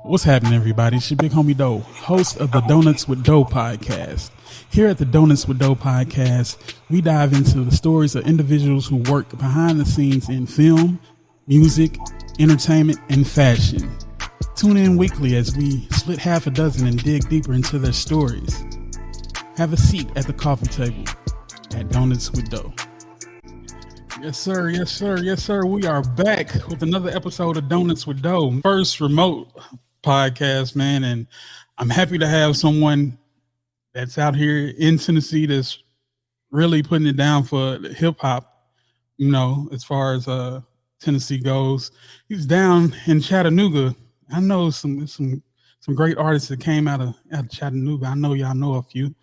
What's happening, everybody? It's your big homie Do, host of the Donuts with Do podcast. Here at the Donuts with Do podcast, we dive into the stories of individuals who work behind the scenes in film, music, entertainment, and fashion. Tune in weekly as we split half a dozen and dig deeper into their stories. Have a seat at the coffee table at Donuts with Do. Yes, sir. Yes, sir. Yes, sir. We are back with another episode of Donuts with Do. First remote podcast, man. And I'm happy to have someone that's out here in Tennessee that's really putting it down for hip hop, as far as Tennessee goes. He's down in Chattanooga. I know some great artists that came out of Chattanooga. I know y'all know a few.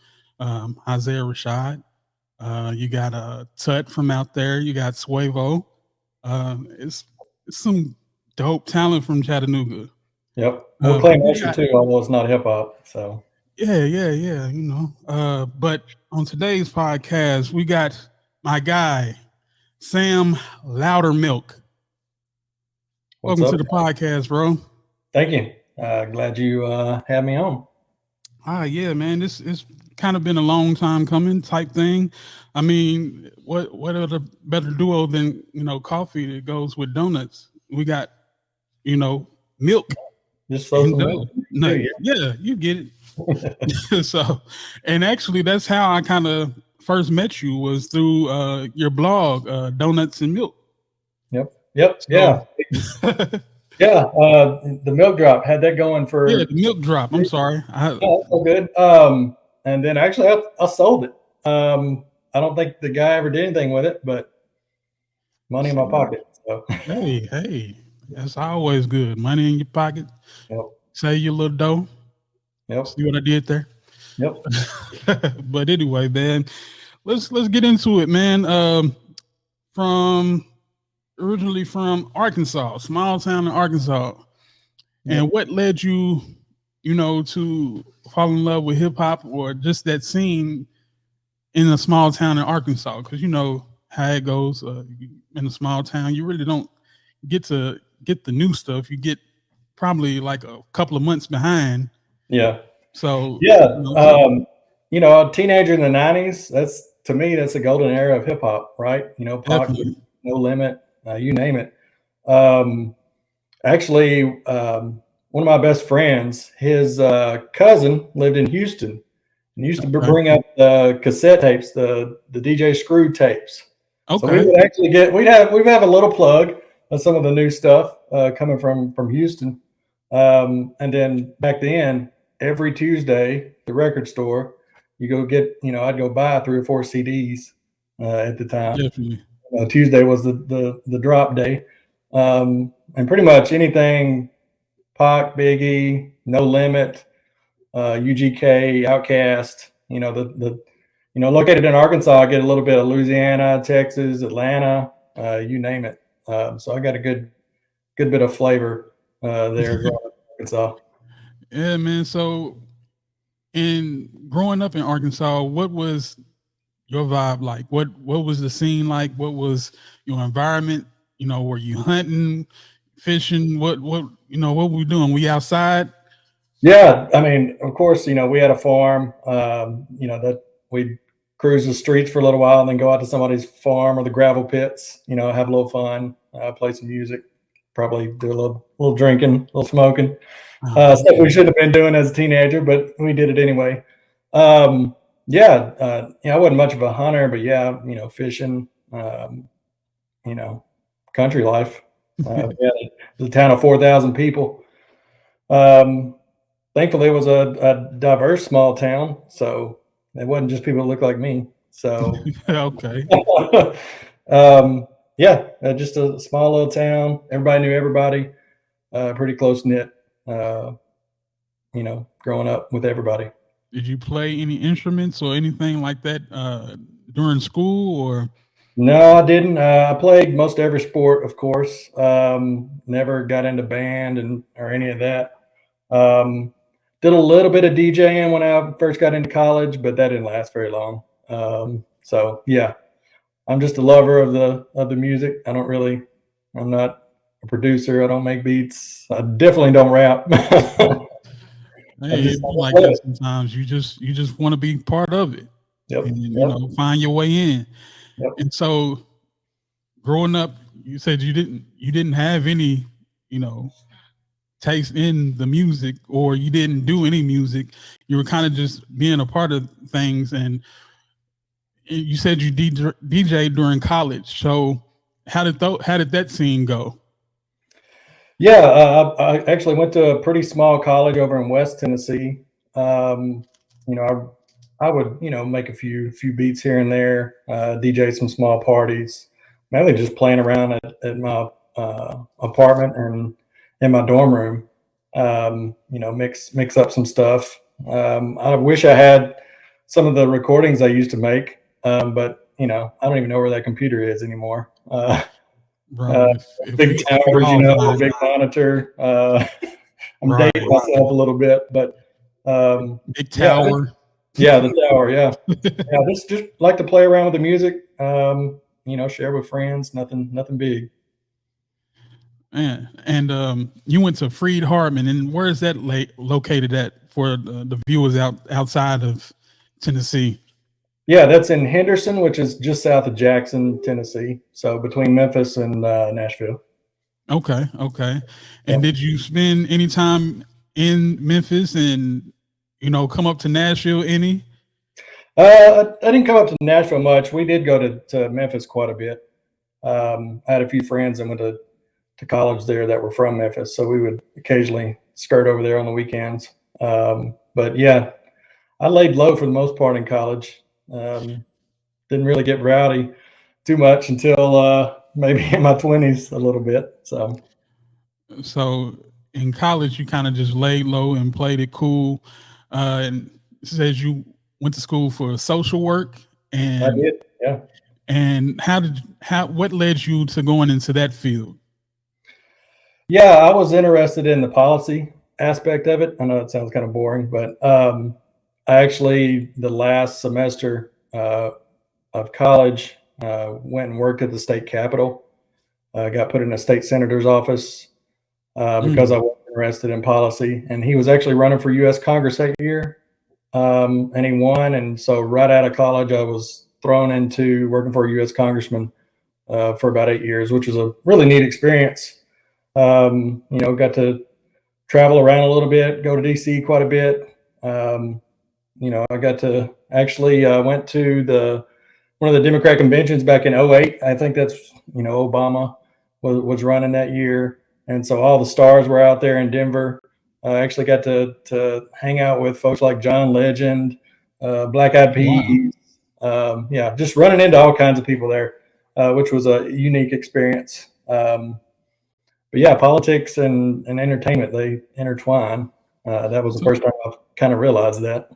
Isaiah Rashad. You got Tut from out there. You got Suevo. It's some dope talent from Chattanooga. Yep. We'll claim Nation too, although it's not hip hop. So yeah. But on today's podcast, we got my guy, Sam Lowdermilk. Welcome to the podcast, bro. Thank you. Glad you had me on. Yeah, man. It's kind of been a long time coming type thing. I mean, what other better duo than coffee that goes with donuts? We got milk. Just throw some milk. Yeah, you get it. So, and actually, that's how I kind of first met you, was through your blog, Donuts and Milk. Yep. So, yeah. Yeah. The milk drop had that going for. Yeah, the milk drop. I'm sorry. That's so good. And then actually, I sold it. I don't think the guy ever did anything with it, but money in my pocket. So. Hey, that's always good. Money in your pocket. Yep. Save your little dough. Yep. See what I did there? Yep. But anyway, man, let's get into it, man. Originally from Arkansas, small town in Arkansas. Yep. And what led you, to fall in love with hip hop, or just that scene in a small town in Arkansas? Because you know how it goes in a small town. You really don't get to get the new stuff. You get probably like a couple of months behind. Yeah. So yeah, a teenager in the '90s. To me, that's a golden era of hip hop, right? Pac, No Limit, you name it. Actually, one of my best friends, his cousin lived in Houston and used to bring up the cassette tapes, the DJ Screw tapes. Okay. So we would actually we'd have a little plug of some of the new stuff coming from Houston. And then back then, every Tuesday, the record store, you go get, I'd go buy 3 or 4 CDs at the time. Definitely. Tuesday was the drop day. And pretty much anything Pac, Biggie, No Limit, U.G.H, Outkast, located in Arkansas, I get a little bit of Louisiana, Texas, Atlanta, you name it. So I got a good bit of flavor there growing up in Arkansas. Yeah, man. So growing up in Arkansas, what was your vibe like? What was the scene like? What was your environment? Were you hunting, fishing? What were we doing? We outside? Yeah, I mean, of course, we had a farm. That we'd cruise the streets for a little while and then go out to somebody's farm or the gravel pits. Have a little fun, play some music, probably do a little drinking, a little smoking. Stuff we shouldn't have been doing as a teenager, but we did it anyway. I wasn't much of a hunter, but fishing, country life. The town of 4,000 people. Thankfully, it was a diverse small town, so it wasn't just people that looked like me. So okay. Just a small little town. Everybody knew everybody. Pretty close knit. Growing up with everybody. Did you play any instruments or anything like that during school, or? No, I didn't. I played most every sport, of course. Never got into band or any of that. Did a little bit of DJing when I first got into college, but that didn't last very long. I'm just a lover of the music. I'm not a producer. I don't make beats. I definitely don't rap. Hey, it be like that sometimes. You just want to be part of it, and you know, find your way in. And so, growing up, you said you didn't have any, you know, taste in the music, or you didn't do any music. You were kind of just being a part of things, and you said you DJ during college. So, how did that scene go? Yeah, I actually went to a pretty small college over in West Tennessee. You know, I would, you know, make a few beats here and there, DJ some small parties, mainly just playing around at my apartment and in my dorm room. You know, mix up some stuff. I wish I had some of the recordings I used to make, but you know, I don't even know where that computer is anymore. Bro, if Big we towers, you all know, find big monitor. I'm right, dating myself a little bit, but big tower. Yeah, the tower, yeah. Yeah, just like to play around with the music. You know, share with friends. Nothing big. Man, and you went to Freed Hartman, and where is that located at for the viewers outside of Tennessee? Yeah, that's in Henderson, which is just south of Jackson, Tennessee. So between Memphis and Nashville. Okay, okay. And did you spend any time in Memphis and, you know, come up to Nashville any? I didn't come up to Nashville much. We did go to Memphis quite a bit. I had a few friends that went to college there that were from Memphis, so we would occasionally skirt over there on the weekends. But yeah, I laid low for the most part in college. Didn't really get rowdy too much until maybe in my 20s a little bit. So in college, you kind of just laid low and played it cool. And it says you went to school for social work, and I did, yeah. And what led you to going into that field? Yeah, I was interested in the policy aspect of it. I know it sounds kind of boring, but I actually, the last semester of college, went and worked at the state capitol. Got put in a state senator's office because I was interested in policy. And he was actually running for U.S. Congress that year, and he won. And so right out of college, I was thrown into working for a U.S. congressman for about 8 years, which was a really neat experience. You know, got to travel around a little bit, go to DC quite a bit. You know, I got to actually went to one of the Democrat conventions back in '08. I think that's, you know, Obama was running that year, and so all the stars were out there in Denver. I actually got to hang out with folks like John Legend, Black Eyed Peas. Wow. Yeah, just running into all kinds of people there, which was a unique experience. But yeah, politics and entertainment, they intertwine. That was the first time I've kind of realized that.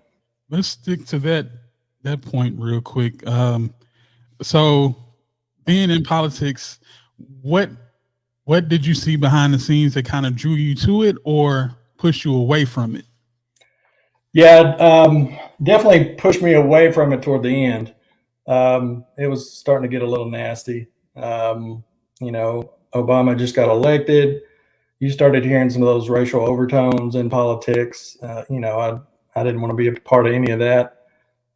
Let's stick to that point real quick. So being in politics, what did you see behind the scenes that kind of drew you to it or pushed you away from it? Yeah, definitely pushed me away from it toward the end. It was starting to get a little nasty. You know, Obama just got elected. You started hearing some of those racial overtones in politics. You know, I didn't want to be a part of any of that.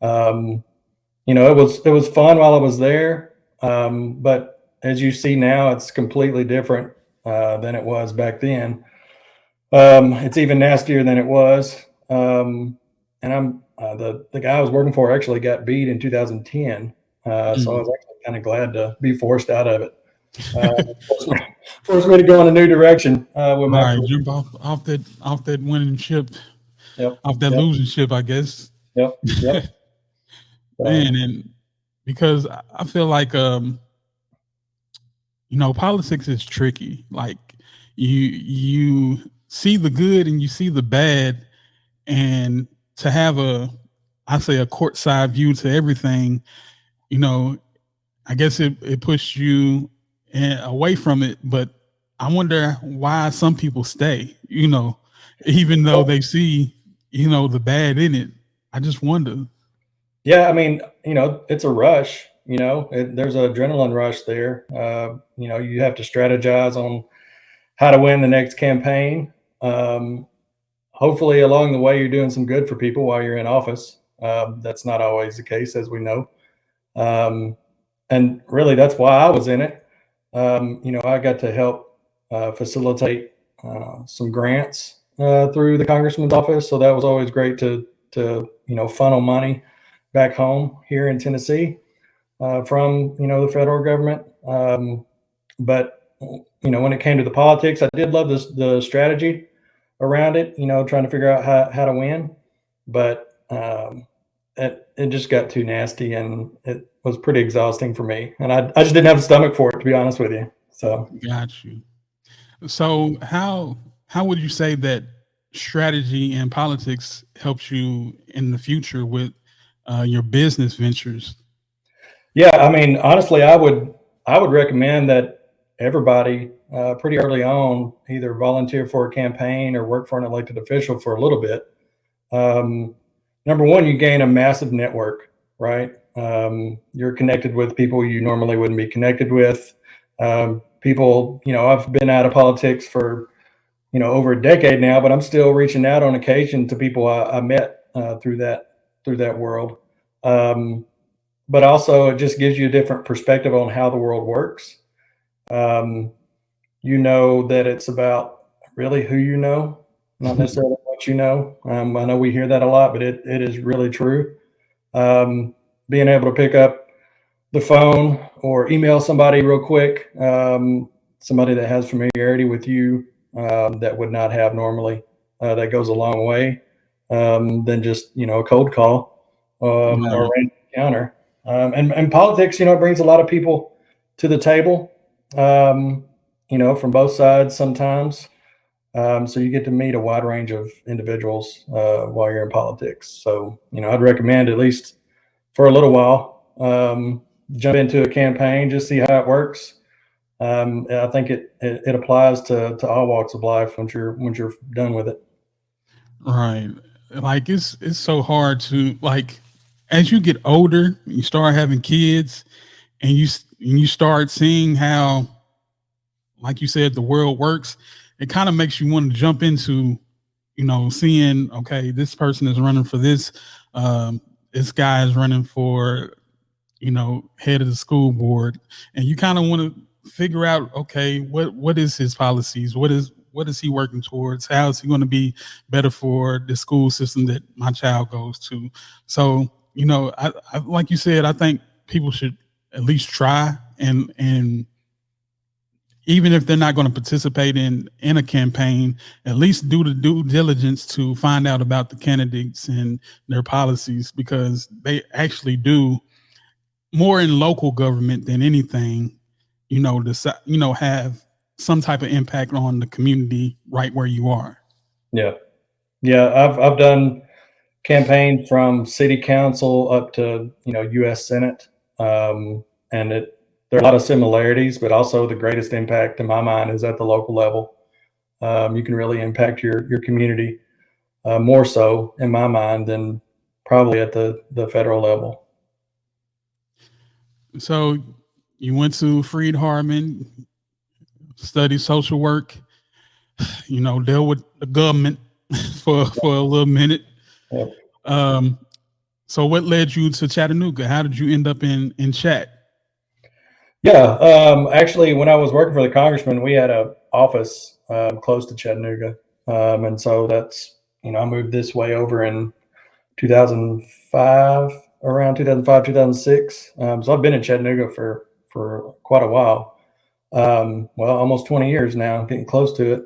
You know, it was fun while I was there, but as you see now, it's completely different than it was back then. It's even nastier than it was. And I'm the guy I was working for actually got beat in 2010, so I was actually kind of glad to be forced out of it. Forced me to go in a new direction with my career. Jump off that winning ship, off that Yep. losing ship, I guess. Yep. Man, and because I feel like you know, politics is tricky. Like you see the good and you see the bad, and to have I say a courtside view to everything, you know, I guess it pushed you away from it. But I wonder why some people stay, you know, even though they see, you know, the bad in it. I just wonder. Yeah, I mean, you know, it's a rush. You know, there's an adrenaline rush there. You know, you have to strategize on how to win the next campaign. Hopefully along the way, you're doing some good for people while you're in office. That's not always the case, as we know. And really, that's why I was in it. I got to help facilitate some grants through the congressman's office. So that was always great to funnel money back home here in Tennessee from, the federal government. But when it came to the politics, I did love the strategy around it, trying to figure out how to win. But it just got too nasty, and it was pretty exhausting for me. And I just didn't have the stomach for it, to be honest with you. So got you. So how would you say that strategy and politics helps you in the future with your business ventures? Yeah, I mean, honestly, I would recommend that everybody pretty early on either volunteer for a campaign or work for an elected official for a little bit. Number one, you gain a massive network, right? You're connected with people you normally wouldn't be connected with. People, I've been out of politics for, over a decade now, but I'm still reaching out on occasion to people I met through that world. But also it just gives you a different perspective on how the world works. That it's about really who you know, not necessarily what you know. I know we hear that a lot, but it is really true. Being able to pick up the phone or email somebody real quick, somebody that has familiarity with you that would not have normally, that goes a long way than just, a cold call or a random encounter. And politics, it brings a lot of people to the table, from both sides sometimes. So you get to meet a wide range of individuals while you're in politics. So, I'd recommend at least for a little while, jump into a campaign, just see how it works. I think it applies to all walks of life once you're done with it. Right. Like it's so hard to, like, as you get older, you start having kids, and you start seeing how, like you said, the world works. It kind of makes you want to jump into, seeing, okay, this person is running for this. This guy is running for, head of the school board, and you kind of want to figure out, okay, what is his policies? What is he working towards? How is he going to be better for the school system that my child goes to? So, I like you said, I think people should at least try, and even if they're not going to participate in a campaign, at least do the due diligence to find out about the candidates and their policies, because they actually do more in local government than anything, have some type of impact on the community right where you are. Yeah. I've done campaign from city council up to, U.S. Senate. And there are a lot of similarities, but also the greatest impact in my mind is at the local level. You can really impact your community more so in my mind than probably at the federal level. So you went to Freed Hardeman, studied social work, dealt with the government for a little minute. Yep. So what led you to Chattanooga? How did you end up in Chat? Yeah, actually, when I was working for the congressman, we had an office close to Chattanooga, and so that's I moved this way over in 2005, around 2005, 2006. So I've been in Chattanooga for quite a while. Well, almost 20 years now, getting close to it.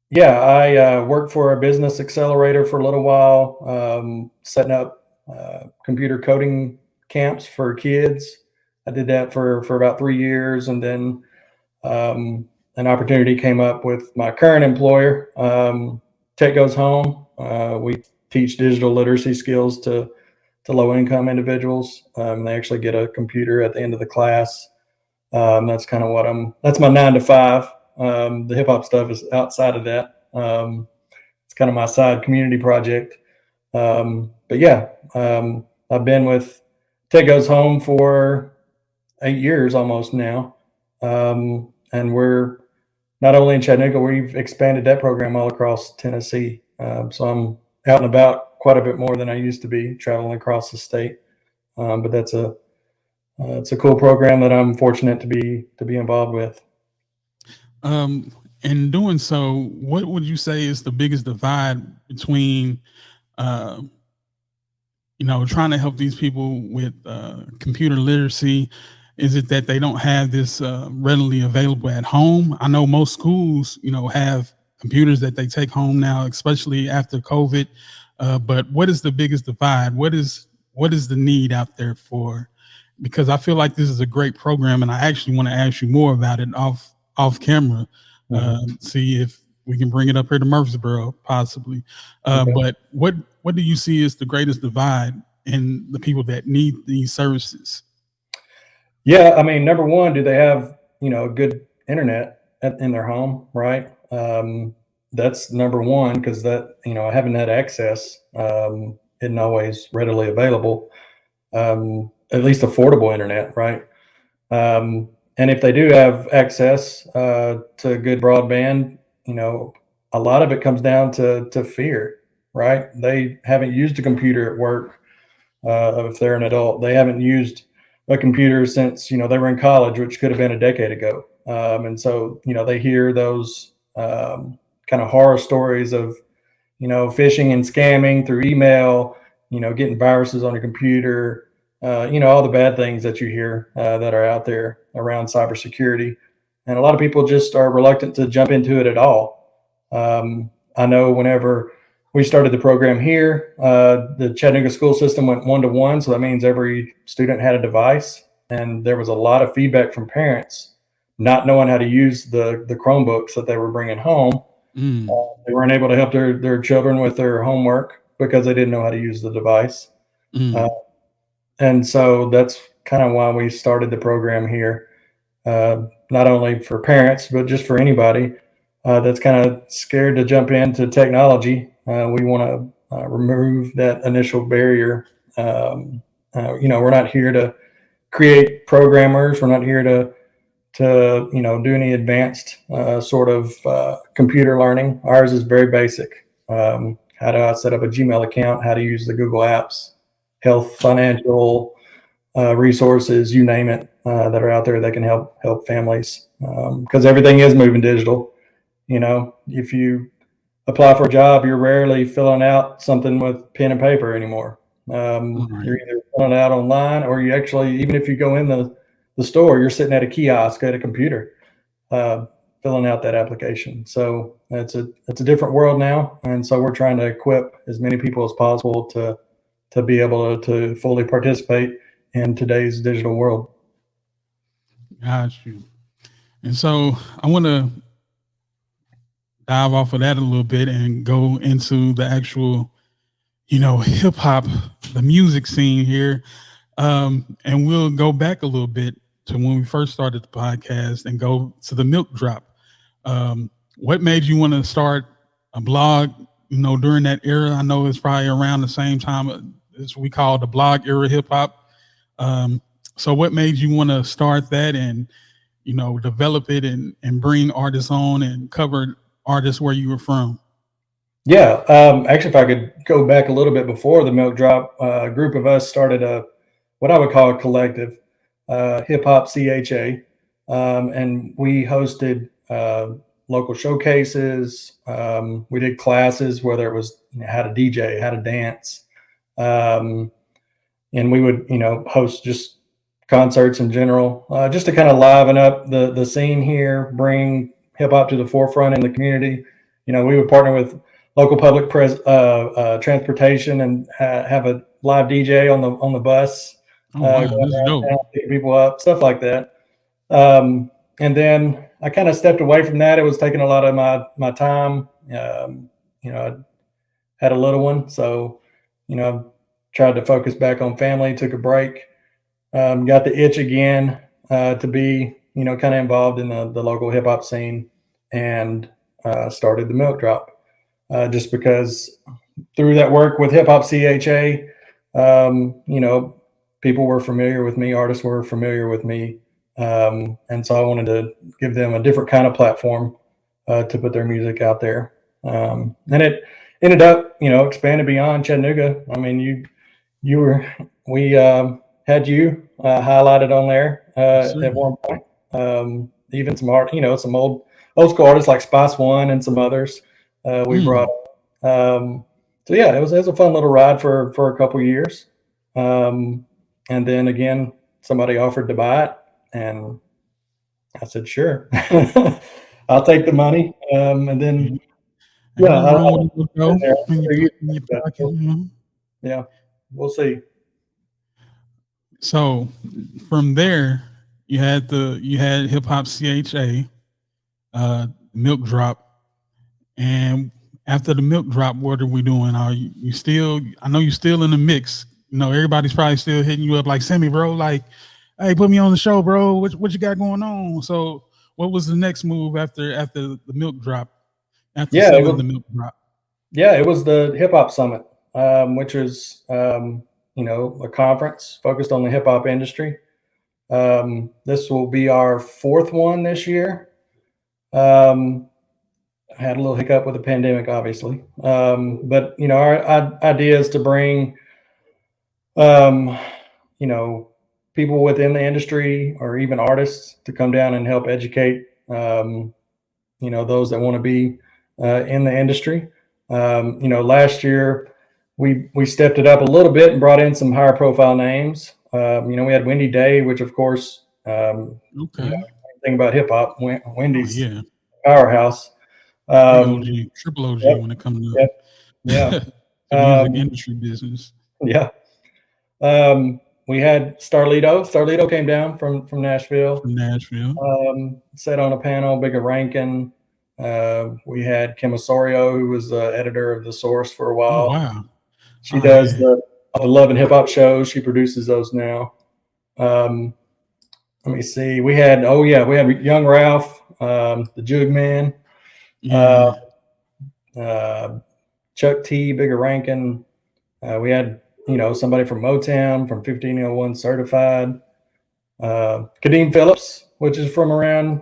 Yeah, I worked for a business accelerator for a little while, setting up computer coding camps for kids. I did that for about 3 years, and then an opportunity came up with my current employer. Tech Goes Home. We teach digital literacy skills to low income individuals. They actually get a computer at the end of the class. That's kind of that's my 9 to 5. The hip hop stuff is outside of that. It's kind of my side community project. But yeah, I've been with Tech Goes Home for 8 years almost now. And we're not only in Chattanooga, we've expanded that program all across Tennessee. So I'm out and about quite a bit more than I used to be, traveling across the state. But it's a cool program that I'm fortunate to be involved with. In doing so, what would you say is the biggest divide between, trying to help these people with computer literacy? Is it that they don't have this readily available at home? I know most schools, have computers that they take home now, especially after COVID. But what is the biggest divide? What is the need out there for? Because I feel like this is a great program, and I actually want to ask you more about it off camera. See if we can bring it up here to Murfreesboro, possibly. Okay. But what do you see as the greatest divide in the people that need these services? Yeah, I mean, number one, do they have good internet in their home, right? That's number one, because that having that access isn't always readily available. At least affordable internet, right? And if they do have access to good broadband, a lot of it comes down to fear, right? They haven't used a computer at work. If they're an adult, they haven't used a computer since they were in college, which could have been a decade ago. And so they hear those kind of horror stories of phishing and scamming through email, getting viruses on your computer, all the bad things that you hear that are out there around cybersecurity. And a lot of people just are reluctant to jump into it at all. I know whenever we started the program here, the Chattanooga school system went 1-to-1. So that means every student had a device. And there was a lot of feedback from parents not knowing how to use the Chromebooks that they were bringing home. They weren't able to help their children with their homework because they didn't know how to use the device. And so that's kind of why we started the program here, not only for parents, but just for anybody that's kind of scared to jump into technology. We want to remove that initial barrier. We're not here to create programmers. We're not here to do any advanced sort of computer learning. Ours is very basic. How do I set up a Gmail account? How to use the Google Apps, health, financial resources, you name it, that are out there that can help families. Because everything is moving digital. If you apply for a job, you're rarely filling out something with pen and paper anymore. You're either filling it out online, or you actually, even if you go in the store, you're sitting at a kiosk at a computer filling out that application. So it's a different world now, and so we're trying to equip as many people as possible to be able to fully participate in today's digital world. Got you. And so I want to dive off of that a little bit and go into the actual, hip hop, the music scene here. And we'll go back a little bit to when we first started the podcast and go to the milk drop. What made you want to start a blog, during that era? I know it's probably around the same time as we call the blog era hip hop. So what made you want to start that and, develop it and bring artists on and cover artists where you were from? Yeah. Actually, if I could go back a little bit before the milk drop, a group of us started what I would call a collective, Hip Hop CHA. And we hosted local showcases. We did classes, whether it was how to DJ, how to dance. And we would, host just concerts in general, just to kind of liven up the scene here, bring hip hop to the forefront in the community. We would partner with local public transportation and have a live DJ on the bus. Oh, wow, that's dope. Pick people up, stuff like that. And then I kind of stepped away from that. It was taking a lot of my time. I had a little one, so tried to focus back on family. Took a break. Got the itch again to be kind of involved in the local hip hop scene, and started the milk drop. Just because through that work with Hip Hop CHA, people were familiar with me, artists were familiar with me, And so I wanted to give them a different kind of platform to put their music out there. And it ended up, expanded beyond Chattanooga. I mean, we had you highlighted on there at one point. Even some old school artists like Spice One and some others we brought up. So yeah, it was a fun little ride for a couple years. And then again, somebody offered to buy it, and I said, sure, I'll take the money. And then, yeah, we'll see. So from there, you had Hip Hop CHA, Milk Drop, and after the Milk Drop, what are we doing? Are you still? I know you're still in the mix. Everybody's probably still hitting you up like, Sammy, bro, like, hey, put me on the show, bro. What you got going on? So what was the next move after the Milk Drop? After selling the Milk Drop? Yeah, it was the Hip Hop Summit, which is a conference focused on the hip hop industry. This will be our fourth one this year. I had a little hiccup with the pandemic, obviously, but our idea is to bring people within the industry or even artists to come down and help educate those that want to be in the industry. Last year we stepped it up a little bit and brought in some higher profile names. We had Wendy Day, which of course, thing about hip hop, Wendy's powerhouse. OG, triple OG when it comes to the music industry business. Yeah. We had Starlito. Starlito came down from Nashville. Sat on a panel, Bigger Rankin. We had Kim Osorio, who was the editor of The Source for a while. Oh, wow. She does the Love and Hip Hop shows. She produces those now. Let me see. We had Young Ralph, the Jug Man. Chuck T, Bigger Rankin. We had somebody from Motown, from 1501 Certified. Kadeem Phillips, which is from around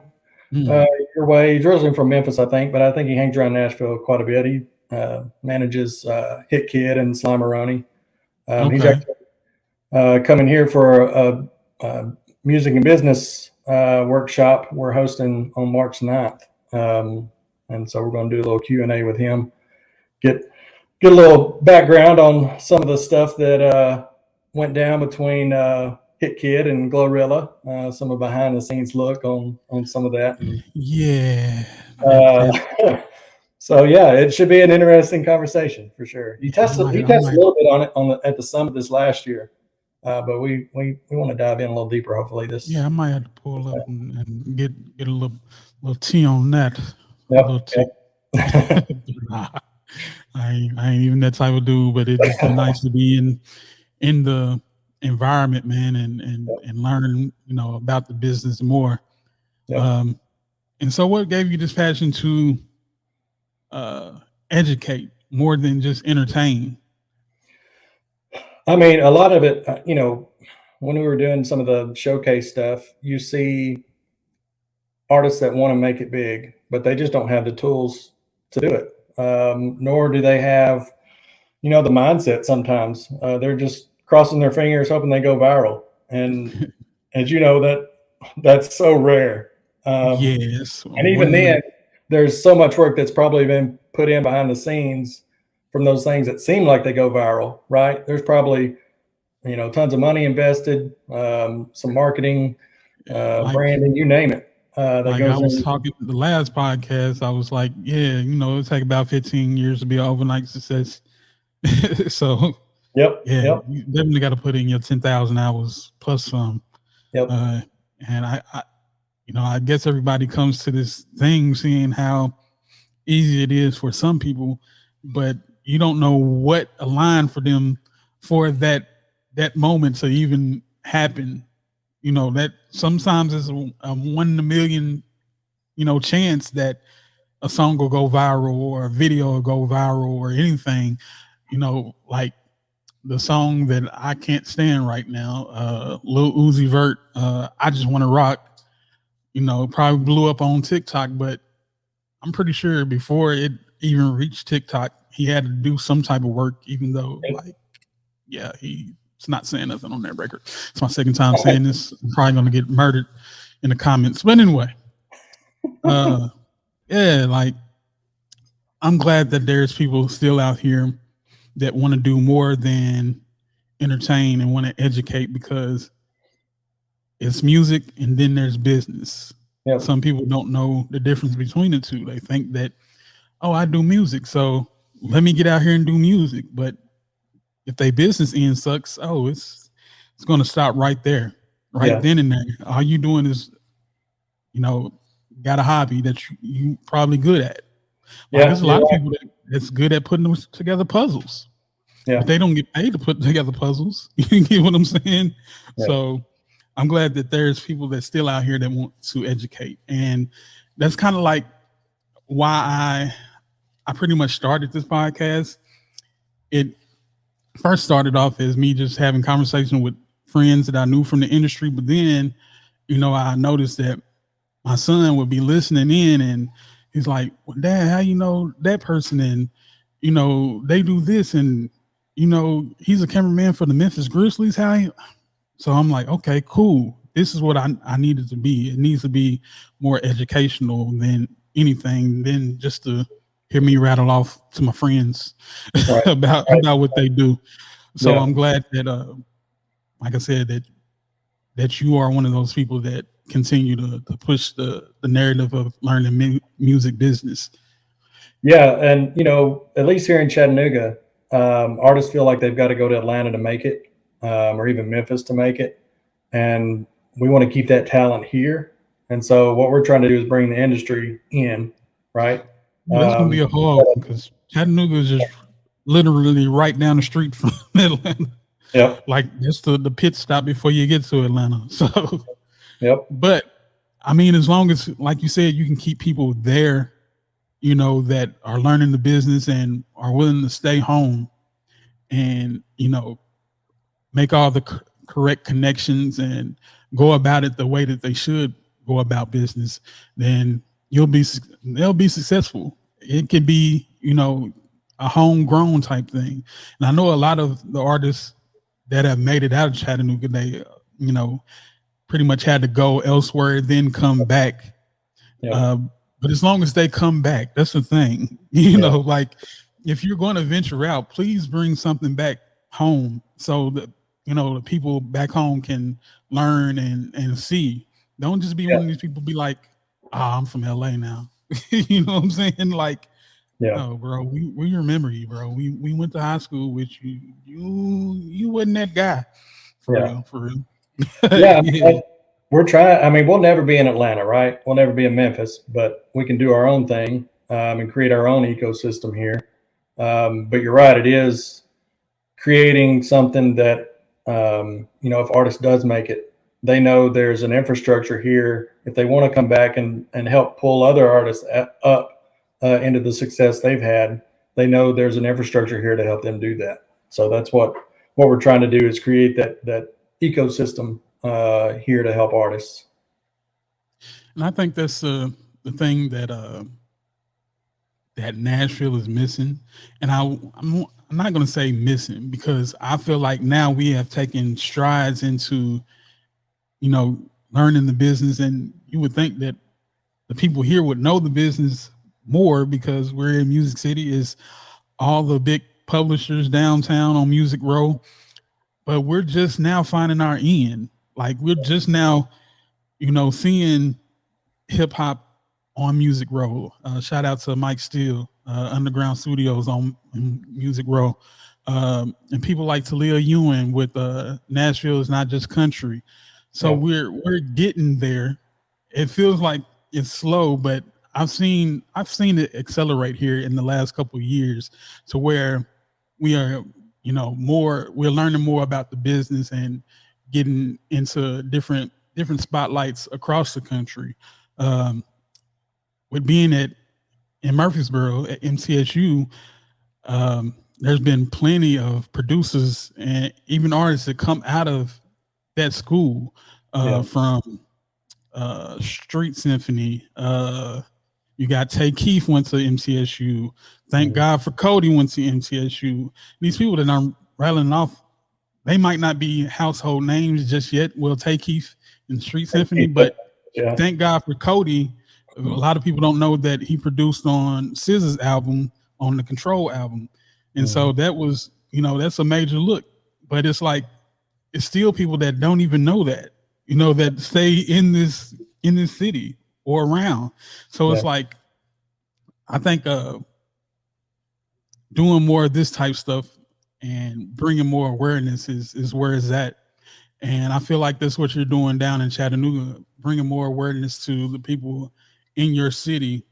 your way. He's originally from Memphis, I think, but I think he hangs around Nashville quite a bit. He manages Hit Kid and Slimeroni. He's actually coming here for a music and business workshop we're hosting on March 9th. And so we're going to do a little Q&A with him, get a little background on some of the stuff that went down between Hit Kid and Glorilla, some of behind the scenes look on some of that. So yeah, it should be an interesting conversation for sure. He tested a little bit on it at the summit this last year, but we want to dive in a little deeper. Hopefully this. Yeah, I might have to pull up and get a little tea on that. I ain't even that type of dude, but it's just nice to be in the environment, man, and learn about the business more. And so what gave you this passion to educate more than just entertain? I mean, a lot of it, when we were doing some of the showcase stuff, you see artists that want to make it big, but they just don't have the tools to do it. Nor do they have, the mindset sometimes. They're just crossing their fingers, hoping they go viral. And as you know, that's so rare. Yes. And even then, there's so much work that's probably been put in behind the scenes from those things that seem like they go viral, right? There's probably, tons of money invested, some marketing, branding, you name it. I was talking the last podcast, I was like, it'll take about 15 years to be an overnight success. So, you definitely got to put in your 10,000 hours plus some. And I guess everybody comes to this thing seeing how easy it is for some people, but you don't know what aligned for them for that moment to even happen. That sometimes is a 1 in a million, chance that a song will go viral or a video will go viral or anything, like the song that I can't stand right now, Lil Uzi Vert, I Just Want to Rock. Probably blew up on TikTok, but I'm pretty sure before it even reached TikTok, he had to do some type of work, even though, he's not saying nothing on that record. It's my second time saying this. I'm probably going to get murdered in the comments. But anyway, I'm glad that there's people still out here that want to do more than entertain and want to educate, because it's music and then there's business. Yep. Some people don't know the difference between the two. They think that, I do music, so let me get out here and do music. But if their business end sucks, it's going to stop right there, then and there. All you doing is, got a hobby that you probably good at. There's a lot of people that's good at putting together puzzles. Yeah. But they don't get paid to put together puzzles. You get what I'm saying? Yeah. So I'm glad that there's people that's still out here that want to educate. And that's kind of like why I pretty much started this podcast. It first started off as me just having conversation with friends that I knew from the industry. But then, I noticed that my son would be listening in and he's like, well, Dad, how you know that person? And, they do this. And, he's a cameraman for the Memphis Grizzlies. So I'm like, okay, cool. This is what I need it to be. It needs to be more educational than anything, than just to hear me rattle off to my friends about what they do. So I'm glad that, like I said, that you are one of those people that continue to push the narrative of learning music business. Yeah, and at least here in Chattanooga, artists feel like they've got to go to Atlanta to make it, or even Memphis to make it, and we want to keep that talent here. And so what we're trying to do is bring the industry in, right? That's gonna be a hard, because Chattanooga is just literally right down the street from Atlanta. Yeah, like just the pit stop before you get to Atlanta. So, But I mean, as long as, like you said, you can keep people there, that are learning the business and are willing to stay home, and make all the correct connections and go about it the way that they should go about business, then they'll be successful. It could be, a homegrown type thing. And I know a lot of the artists that have made it out of Chattanooga, they, pretty much had to go elsewhere, then come back. But as long as they come back, that's the thing. Like if you're going to venture out, please bring something back home so that, the people back home can learn and see. Don't just be one of these people be like, I'm from LA now. You know what I'm saying? Like, no, bro, we remember you, bro. We went to high school with you. You wasn't that guy. For real. We're trying. I mean, we'll never be in Atlanta, right? We'll never be in Memphis, but we can do our own thing and create our own ecosystem here. But you're right. It is creating something that, if artists does make it, they know there's an infrastructure here. If they want to come back and help pull other artists up into the success they've had, they know there's an infrastructure here to help them do that. So that's what we're trying to do, is create that ecosystem here to help artists. And I think that's the thing that that Nashville is missing. And I'm not going to say missing, because I feel like now we have taken strides into, learning the business, and you would think that the people here would know the business more, because we're in Music City, is all the big publishers downtown on Music Row. But we're just now finding our end. Like we're just now, seeing hip hop on Music Row. Shout out to Mike Steele, Underground Studios on Music Row. And people like Talia Ewing with Nashville is Not Just Country. So we're getting there. It feels like it's slow, but I've seen it accelerate here in the last couple of years, to where we are, we're learning more about the business and getting into different spotlights across the country. With being in Murfreesboro at MTSU, there's been plenty of producers and even artists that come out of that school, from Street Symphony. You got Tay Keith went to MTSU. Thank God for Cody went to MTSU. These people that I'm rattling off, they might not be household names just yet. Well, Tay Keith and Street Symphony, but thank God for Cody. A lot of people don't know that he produced on SZA's album, on the Control album. And so that was, that's a major look. But it's like, it's still people that don't even know that, that stay in this city or around. So it's like, I think doing more of this type stuff and bringing more awareness is where it's at. And I feel like that's what you're doing down in Chattanooga, bringing more awareness to the people in your city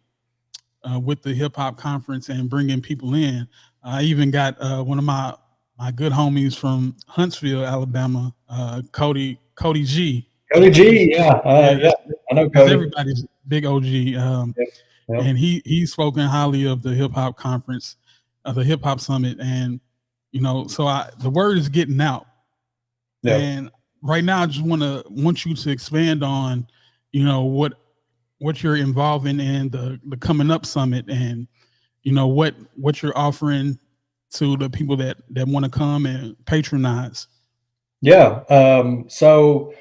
with the Hip Hop Conference and bringing people in. I even got one of my good homies from Huntsville, Alabama, Cody G. Cody G, yeah, I know Cody. Everybody's big OG, and he's spoken highly of the Hip Hop Conference, the Hip Hop Summit, and so the word is getting out. And right now, I just want you to expand on, what you're involved in the coming up summit, and what you're offering to the people that want to come and patronize. So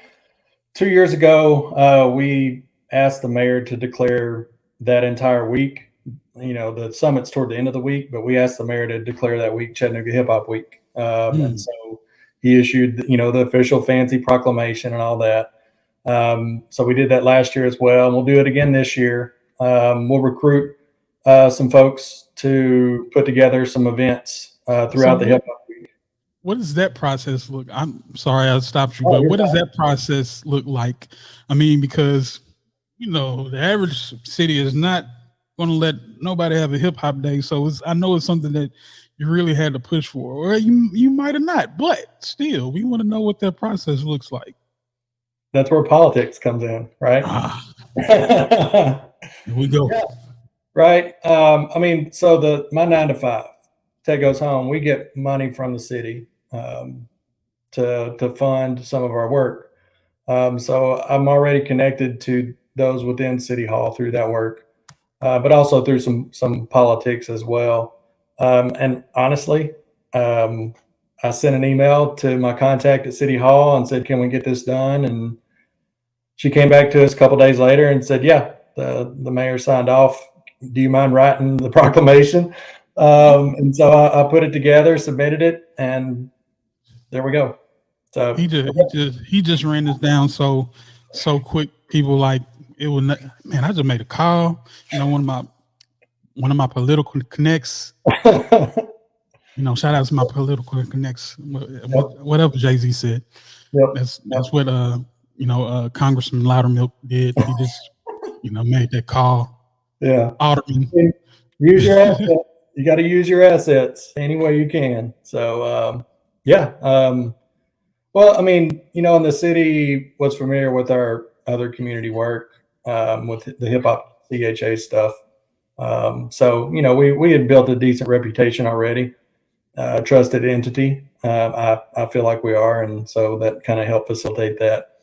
2 years ago, we asked the mayor to declare that entire week. The summit's toward the end of the week, but we asked the mayor to declare that week Chattanooga Hip Hop Week. And so he issued, the official fancy proclamation and all that. So we did that last year as well, and we'll do it again this year. We'll recruit some folks to put together some events throughout the Hip Hop Week. What does that process look? I'm sorry I stopped you, but what does that process look like? I mean, because the average city is not going to let nobody have a hip hop day, so I know it's something that you really had to push for, or you might have not, but still, we want to know what that process looks like. That's where politics comes in, right? Here we go. Yeah, right. I mean, so my 9 to 5, Ted Goes Home, we get money from the city to fund some of our work. So I'm already connected to those within City Hall through that work, but also through some politics as well. And honestly, I sent an email to my contact at City Hall and said, "Can we get this done?" And she came back to us a couple days later and said, "Yeah, the mayor signed off. Do you mind writing the proclamation?" And so I put it together, submitted it, and there we go. So he just ran this down so quick. People like it was, man. I just made a call. One of my political connects. Shout out to my political connects. Whatever Jay-Z said. That's what Congressman Lowdermilk did. He just made that call. Yeah. Alderman. Use your assets. You got to use your assets any way you can. So well, I mean, in the city was familiar with our other community work, with the hip hop CHA stuff. So we had built a decent reputation already, trusted entity. I feel like we are, and so that kind of helped facilitate that.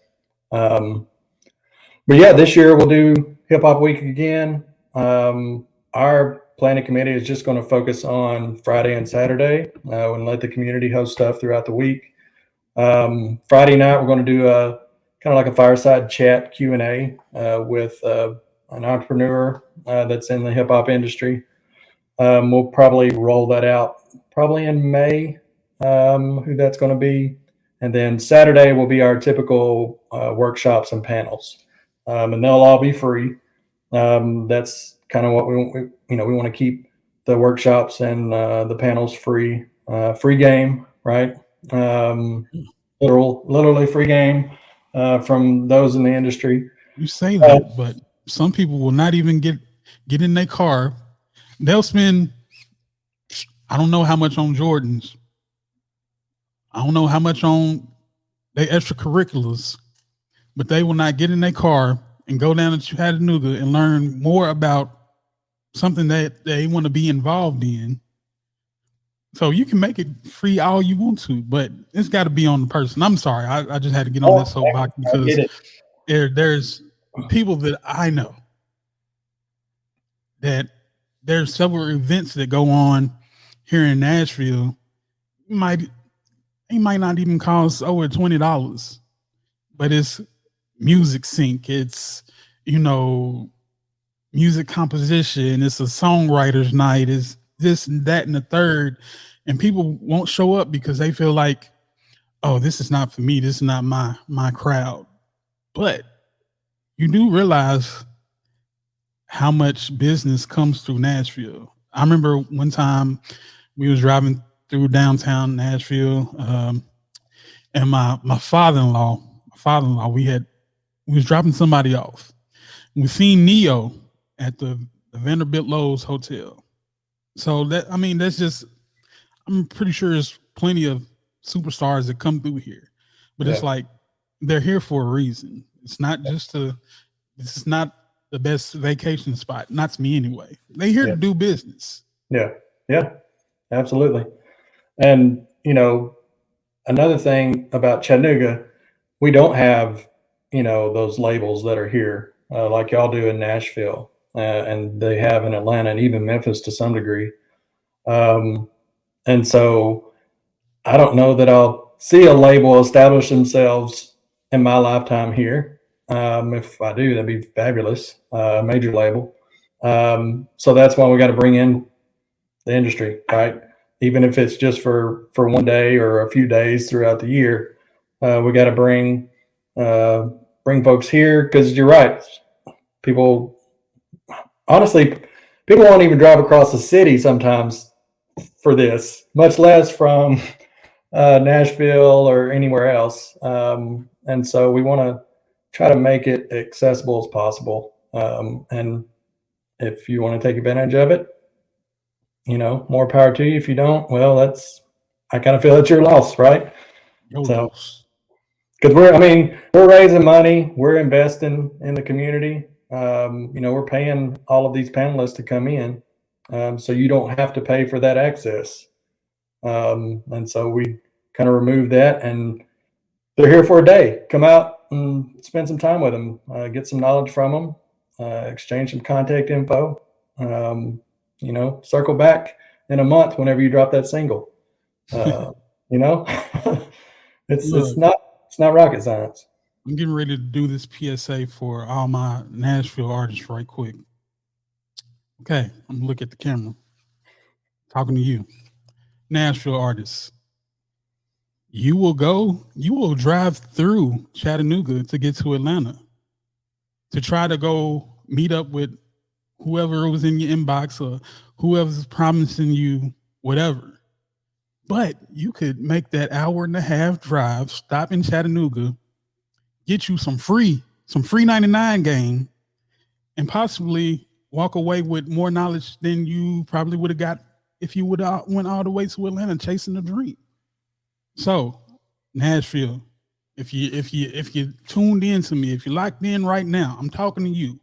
But yeah, this year we'll do Hip Hop Week again. Our planning committee is just going to focus on Friday and Saturday, and let the community host stuff throughout the week. Friday night we're going to do a kind of like a fireside chat Q&A with an entrepreneur that's in the hip hop industry. We'll probably roll that out probably in May, who that's going to be. And then Saturday will be our typical workshops and panels, and they'll all be free. That's kind of what we want to keep the workshops and the panels free, free game, right? Literally free game from those in the industry. You say that, but some people will not even get in their car. They'll spend, I don't know how much on Jordans. I don't know how much on their extracurriculars, but they will not get in their car and go down to Chattanooga and learn more about something that they want to be involved in So you can make it free all you want to, but it's got to be on the person. I'm sorry, I just had to get on that soapbox because there's people that I know that there's several events that go on here in Nashville. It might not even cost over $20, but it's music sync. It's music composition. It's a songwriter's night. It's this and that and the third, and people won't show up because they feel like, oh, this is not for me. This is not my crowd. But you do realize how much business comes through Nashville. I remember one time we was driving through downtown Nashville, and my father-in-law, we was dropping somebody off. We seen Neo at the Vanderbilt Lowe's Hotel. So that's just, I'm pretty sure there's plenty of superstars that come through here, but it's like they're here for a reason. It's not just this is not the best vacation spot. Not to me anyway. They here to do business. Yeah. Yeah, absolutely. And, another thing about Chattanooga, we don't have, those labels that are here like y'all do in Nashville, and they have in Atlanta and even Memphis to some degree. And so I don't know that I'll see a label establish themselves in my lifetime here. If I do, that'd be fabulous. Major label. So that's why we got to bring in the industry, right? Even if it's just for one day or a few days throughout the year, we got to bring folks here, because you're right. Honestly, people won't even drive across the city sometimes for this, much less from Nashville or anywhere else. And so we want to try to make it accessible as possible. And if you want to take advantage of it, more power to you. If you don't, well, I kind of feel it's your loss, right? So, because we're raising money, we're investing in the community. We're paying all of these panelists to come in, so you don't have to pay for that access. And so we kind of remove that, and they're here for a day. Come out and spend some time with them, get some knowledge from them, exchange some contact info. Circle back in a month whenever you drop that single. It's not rocket science. I'm getting ready to do this PSA for all my Nashville artists right quick. Okay, I'm gonna look at the camera. Talking to you, Nashville artists. You will drive through Chattanooga to get to Atlanta to try to go meet up with whoever was in your inbox or whoever's promising you whatever. But you could make that hour and a half drive, stop in Chattanooga, get you some free 99 game, and possibly walk away with more knowledge than you probably would have got if you would have went all the way to Atlanta chasing a dream. So, Nashville, if you tuned in to me, if you're locked in right now, I'm talking to you.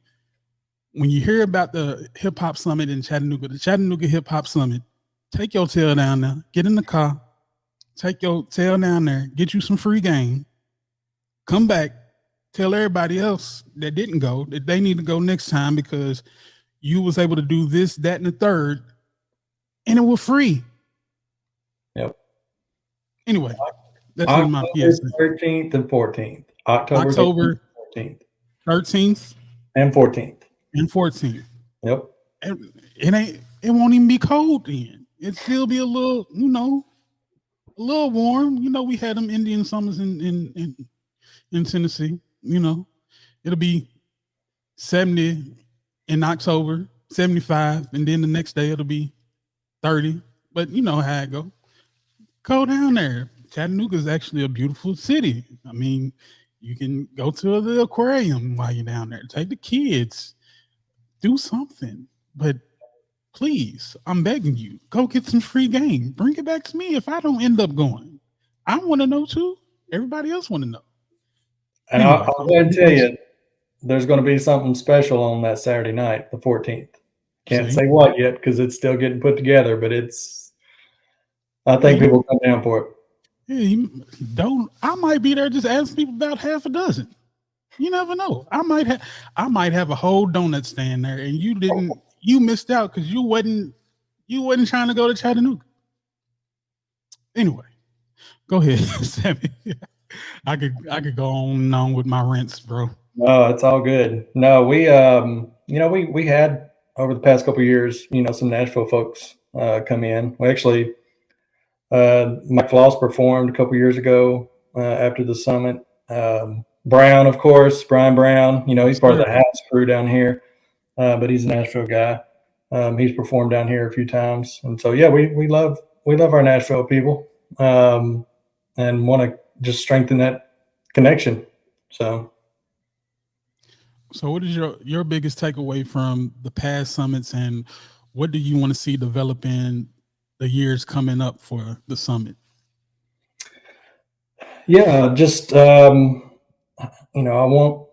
When you hear about the Hip Hop Summit in Chattanooga, the Chattanooga Hip Hop Summit, take your tail down there, get in the car, take your tail down there, get you some free game, come back, tell everybody else that didn't go that they need to go next time because you was able to do this, that, and the third, and it was free. Yep. Anyway, that's October my PSA. 13th and 14th. October 13th, 13th and 14th. And 14th. Yep. It won't even be cold then. It still be a little, a little warm. We had them Indian summers in Tennessee. It'll be 70 in October, 75, and then the next day it'll be 30. But you know how it go. Go down there. Chattanooga is actually a beautiful city. You can go to the aquarium while you're down there. Take the kids. Do something. But please, I'm begging you, go get some free game. Bring it back to me if I don't end up going. I want to know too. Everybody else want to know. And anyway, I'll go ahead and tell you, there's going to be something special on that Saturday night, the 14th. Can't say what yet because it's still getting put together, but it's I think people come down for it. Yeah, don't. I might be there just asking people about half a dozen. You never know. I might have a whole donut stand there, and you missed out because you wasn't trying to go to Chattanooga. Anyway, go ahead, Sammy. I could go on and on with my rents, bro. No, it's all good. No, we had over the past couple of years, some Nashville folks come in. We actually Mike Floss performed a couple of years ago after the summit. Brown, of course, Brian Brown. He's part of the house crew down here, but he's a Nashville guy. He's performed down here a few times, and so yeah, we love our Nashville people, and want to just strengthen that connection. So what is your biggest takeaway from the past summits, and what do you want to see develop in the years coming up for the summit? Yeah, just I want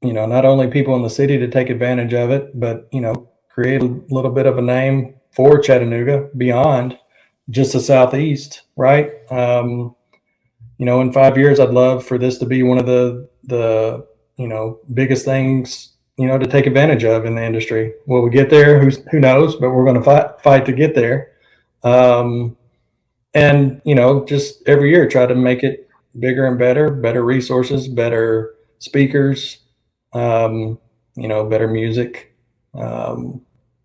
not only people in the city to take advantage of it, but create a little bit of a name for Chattanooga beyond just the Southeast, right? In 5 years, I'd love for this to be one of the biggest things to take advantage of in the industry. Will we get there? Who knows? But we're going to fight to get there. And just every year try to make it bigger and better resources, better speakers, better music.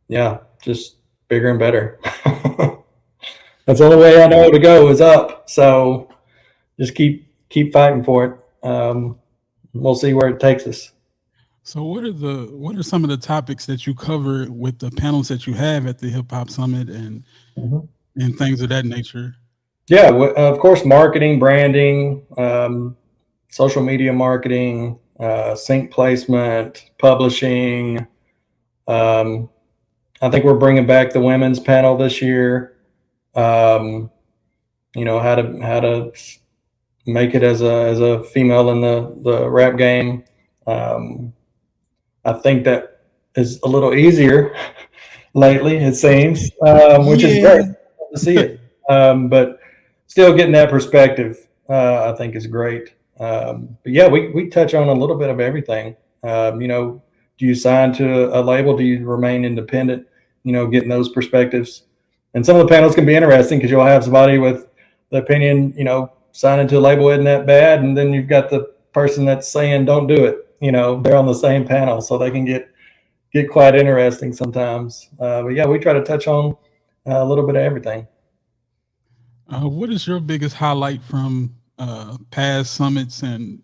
Yeah, just bigger and better. That's the only way I know to go is up. So just keep fighting for it. We'll see where it takes us. So what are some of the topics that you cover with the panels that you have at the Hip Hop Summit and things of that nature? Yeah, of course, marketing, branding, social media marketing, sync placement, publishing. I think we're bringing back the women's panel this year. How to make it as a female in the rap game. I think that is a little easier lately, it seems, which is great to see it. But still getting that perspective, I think is great. But yeah, we touch on a little bit of everything. Do you sign to a label? Do you remain independent? Getting those perspectives. And some of the panels can be interesting because you'll have somebody with the opinion, signing to a label isn't that bad. And then you've got the person that's saying, don't do it. They're on the same panel, so they can get quite interesting sometimes. But yeah, we try to touch on a little bit of everything. What is your biggest highlight from past summits and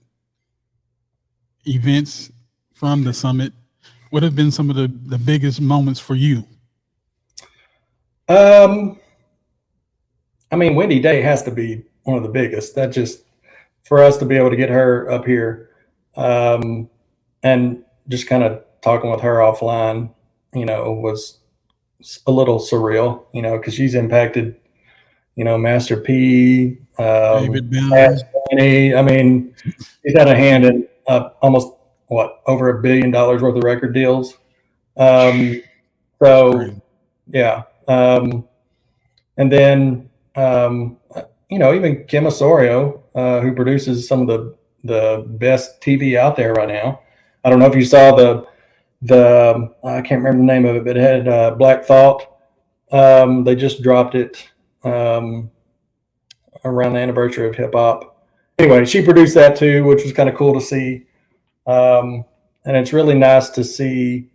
events from the summit? What have been some of the biggest moments for you? Wendy Day has to be one of the biggest. That just for us to be able to get her up here, and just kind of talking with her offline, was a little surreal, because she's impacted, Master P, David Bell. She's had a hand in almost over $1 billion worth of record deals. Yeah. And then, even Kim Osorio, who produces some of the best TV out there right now. I don't know if you saw the I can't remember the name of it, but it had Black Thought. They just dropped it around the anniversary of hip hop. Anyway, she produced that too, which was kind of cool to see. And it's really nice to see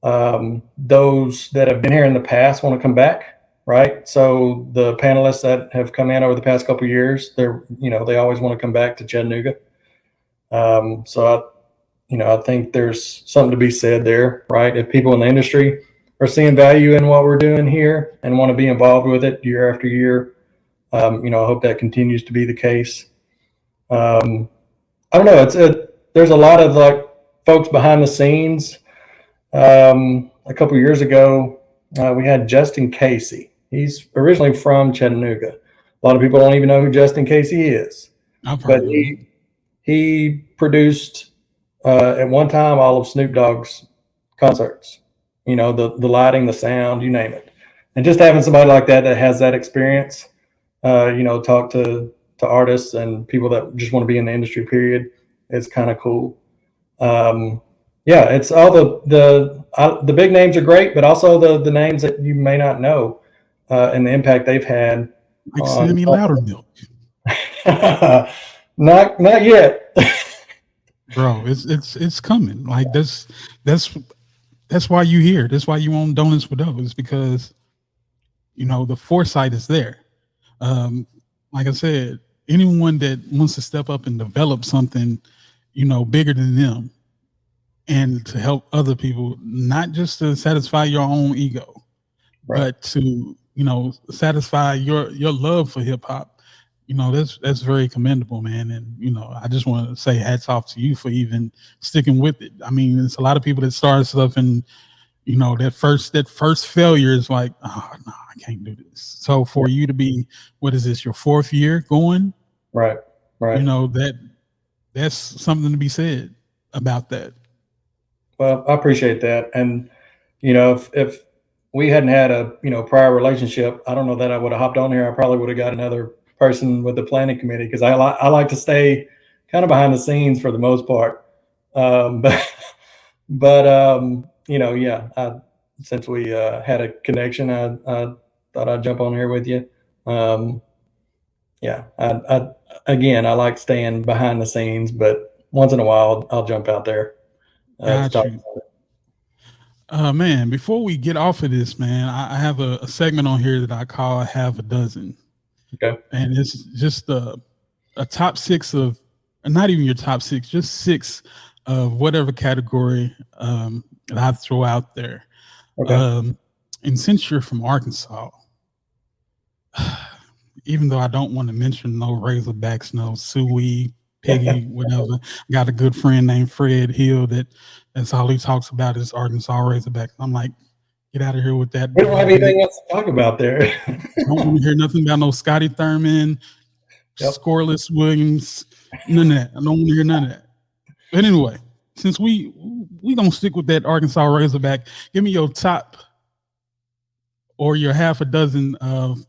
those that have been here in the past want to come back. Right. So the panelists that have come in over the past couple of years, they always want to come back to Chattanooga. So I think there's something to be said there, right? If people in the industry are seeing value in what we're doing here and want to be involved with it year after year, I hope that continues to be the case. I don't know. There's a lot of folks behind the scenes. A couple of years ago, we had Justin Casey. He's originally from Chattanooga. A lot of people don't even know who Justin Casey is. But he produced at one time all of Snoop Dogg's concerts. The lighting, the sound, you name it. and just having somebody like that has that experience, talk to artists and people that just want to be in the industry, period, is kind of cool. It's all the big names are great, but also the names that you may not know, and the impact they've had. Like Sammy Lowdermilk. Not yet. Bro, it's coming. Like that's why you here. That's why you own Donuts with Dough, is because the foresight is there. Like I said, anyone that wants to step up and develop something, bigger than them, and to help other people, not just to satisfy your own ego, right, but to satisfy your love for hip hop. That's very commendable, man. And I just want to say hats off to you for even sticking with it. I mean, it's a lot of people that start stuff and that first failure is like, oh no, I can't do this. So for you to be, what is this, your 4th year going? Right. That's something to be said about that. Well, I appreciate that. And if we hadn't had a prior relationship, I don't know that I would have hopped on here. I probably would have got another person with the planning committee, because I like to stay kind of behind the scenes for the most part. Since we had a connection, I thought I'd jump on here with you. I like staying behind the scenes, but once in a while I'll jump out there. Man, before we get off of this, man, I have a segment on here that I call Half a Dozen. Okay. And it's just a top 6 of, not even your top 6, just 6 of whatever category that I throw out there. Okay. And since you're from Arkansas, even though I don't want to mention no Razorbacks, no Suey, Piggy, whatever, got a good friend named Fred Hill that's all he talks about is Arkansas Razorbacks. I'm like, get out of here with that. We don't have anything else to talk about there. I don't want to hear nothing about no Scotty Thurman, Scoreless Williams, none of that. I don't want to hear none of that. But anyway, since we gonna stick with that Arkansas Razorback, give me your top or your half a dozen of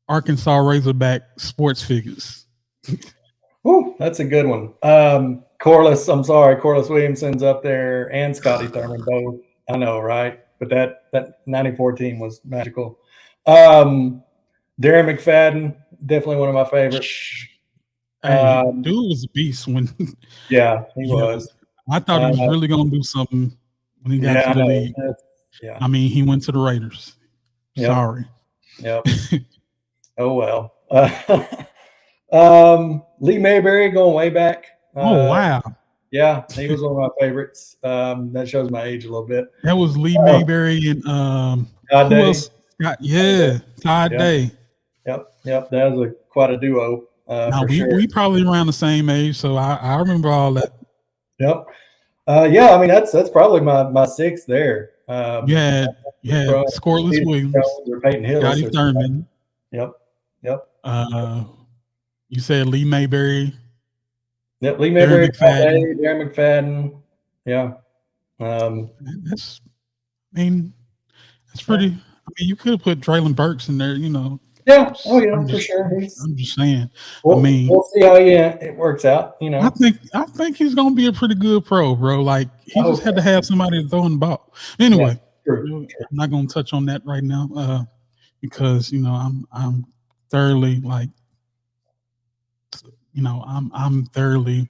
Arkansas Razorback sports figures. Ooh, that's a good one. Corliss Williamson's up there, and Scotty Thurman both. I know, right? But that 94 team was magical. Darren McFadden, definitely one of my favorites. Hey, dude was a beast when. Yeah, he was. I thought he was really going to do something when he got to the league. Yeah. I mean, he went to the Raiders. Yep. Sorry. Yep. Oh well. Lee Mayberry, going way back. Oh wow. Yeah, he was one of my favorites. That shows my age a little bit. That was Lee Mayberry and Todd Day. Else? Todd Day. Yep. That was quite a duo. We probably around the same age, so I remember all that. Yep. I mean that's probably my 6th there. Scoreless Williams, or Peyton Hill, Scotty Thurman. Yep. You said Lee Mayberry. Yep, Lee Mayberry, Darren McFadden. Yeah. That's pretty. I mean, you could have put Traylon Burks in there, Yeah. Oh yeah, for sure. I'm just saying. We'll see how it works out. I think he's gonna be a pretty good pro, bro. Like he just had to have somebody to throw in the ball. Anyway, I'm not gonna touch on that right now, because I'm thoroughly I'm thoroughly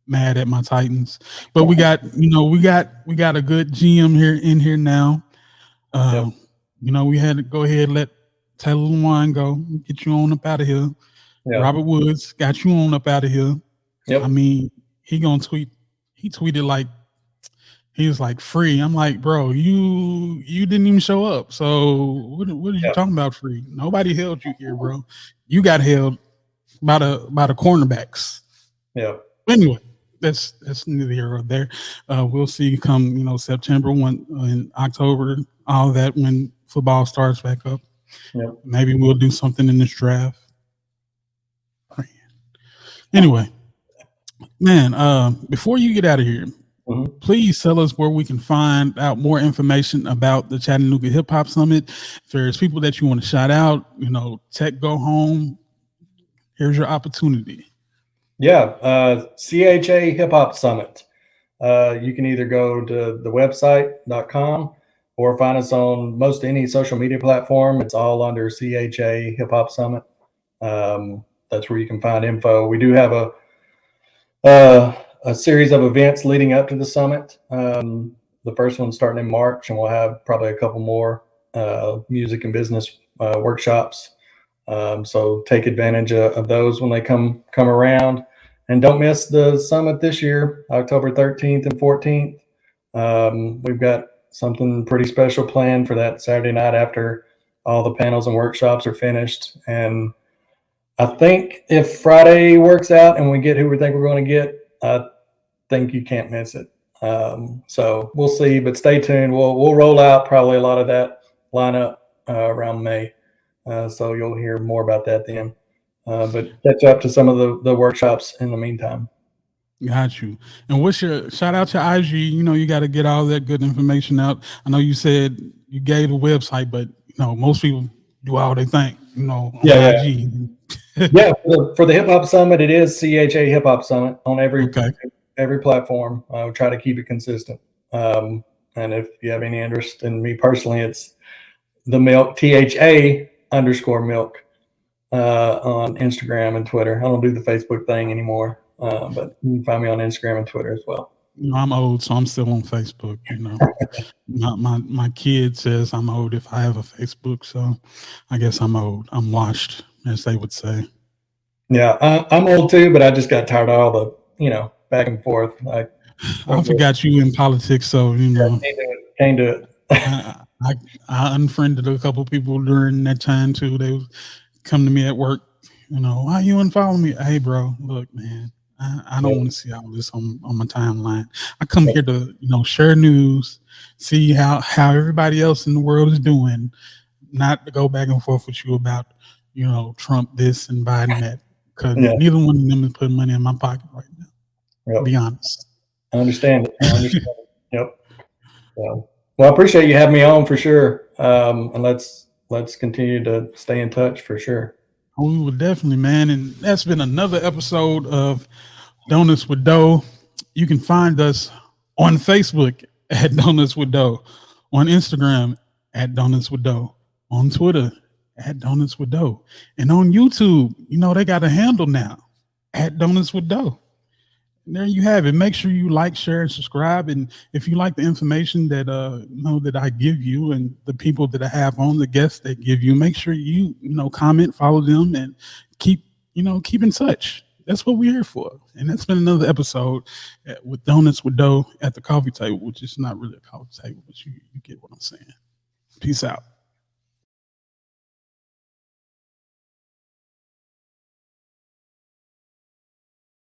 mad at my Titans. But we got a good GM here now. We had to go ahead and let Taylor Lewan go, get you on up out of here. Yep. Robert Woods got you on up out of here. Yep. I mean, he gonna tweet. He tweeted like he was like free. I'm like, bro, you didn't even show up. So what are you talking about free? Nobody held you here, bro. You got held by the cornerbacks. Yeah. Anyway, that's neither here or there. We'll see come September, in October, all that when football starts back up. Yep. Maybe we'll do something in this draft. Anyway, man, before you get out of here, Please tell us where we can find out more information about the Chattanooga Hip Hop Summit. If there's people that you want to shout out, Tech Go Home, here's your opportunity. Yeah, CHA Hip Hop Summit. You can either go to the website.com or find us on most any social media platform. It's all under CHA Hip Hop Summit. That's where you can find info. We do have a series of events leading up to the summit. The first one's starting in March, and we'll have probably a couple more music and business workshops. So take advantage of those when they come around. And don't miss the summit this year, October 13th and 14th. We've got something pretty special planned for that Saturday night after all the panels and workshops are finished. And I think if Friday works out and we get who we think we're going to get, I think you can't miss it. So we'll see, but stay tuned. We'll roll out probably a lot of that lineup around May. So you'll hear more about that then. But catch up to some of the workshops in the meantime. Got you. And what's your shout out to IG? You got to get all that good information out. I know you said you gave a website, but most people do all they think, on IG. Yeah, for the Hip Hop Summit, it is CHA Hip Hop Summit on every platform. I try to keep it consistent. And if you have any interest in me personally, it's the milk, THA_milk. On Instagram and Twitter. I don't do the Facebook thing anymore, but you can find me on Instagram and Twitter as well. I'm old, so I'm still on Facebook. My kid says I'm old if I have a Facebook, so I guess I'm old. I'm washed, as they would say. Yeah, I'm old too, but I just got tired of all the back and forth. I forgot you in politics, so can't do it. I unfriended a couple people during that time too. They would come to me at work, why you unfollow me? Hey, bro, look, man, I don't want to see all this on my timeline. I come here to, share news, see how everybody else in the world is doing, not to go back and forth with you about, Trump this and Biden that, because neither one of them is putting money in my pocket right now. To be honest. I understand it. Yep. Well, I appreciate you having me on for sure. And let's continue to stay in touch for sure. We will definitely, man. And that's been another episode of Donuts with Dough. You can find us on Facebook at Donuts with Dough, on Instagram at Donuts with Dough, on Twitter at Donuts with Dough, and on YouTube, they got a handle now at Donuts with Dough. And there you have it. Make sure you like, share, and subscribe. And if you like the information that that I give you and the people that I have on, the guests that give you, make sure you comment, follow them, and keep in touch. That's what we're here for. And that's been another episode with Donuts with Dough at the coffee table, which is not really a coffee table, but you get what I'm saying. Peace out.